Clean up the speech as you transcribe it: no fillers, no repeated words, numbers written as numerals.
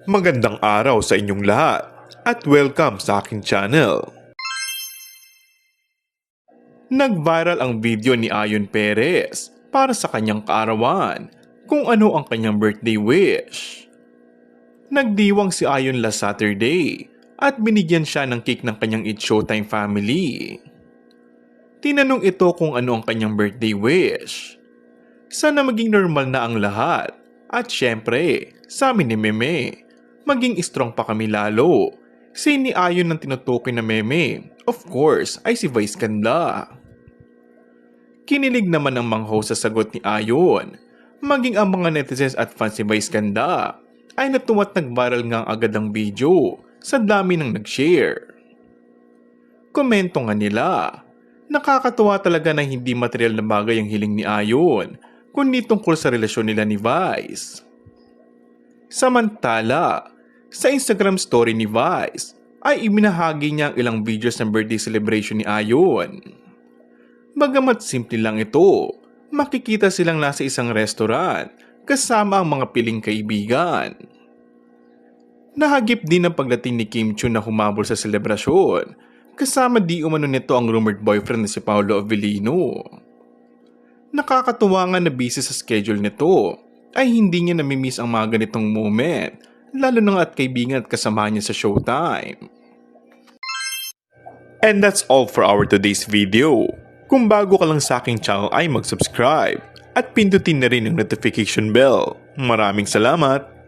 Magandang araw sa inyong lahat at welcome sa aking channel. Nag-viral ang video ni Ayon Perez para sa kanyang kaarawan kung ano ang kanyang birthday wish. Nagdiwang si Ayon last Saturday at binigyan siya ng cake ng kanyang It's Showtime family. Tinanong ito kung ano ang kanyang birthday wish. Sana maging normal na ang lahat at syempre, sa amin ni Meme, maging strong pa kami lalo. Si ni Ayon ng tinutukoy na meme, of course, ay si Vice Ganda. Kinilig naman ang mangho sa sagot ni Ayon. Maging ang mga netizens at fans ni Vice Ganda ay natuwa't nag-viral nga agad ang video sa dami ng nag-share. Komento nga nila, nakakatuwa talaga na hindi material na bagay ang hiling ni Ayon, kundi tungkol sa relasyon nila ni Vice. Samantala, sa Instagram story ni Vice ay ibinahagi niya ang ilang videos ng birthday celebration ni Ayon. Bagamat simple lang ito, makikita silang nasa isang restaurant kasama ang mga piling kaibigan. Nahagip din ang pagdating ni Kim Chiu na humabol sa selebrasyon, kasama di umano nito ang rumored boyfriend na si Paolo Avellino. Nakakatuwa nga na busy sa schedule nito ay hindi niya namimiss ang mga ganitong moment, lalo na at kaibigan at kasama niya sa Showtime. And that's all for our today's video. Kung bago ka lang sa aking channel ay mag-subscribe at pindutin na rin ang notification bell. Maraming salamat!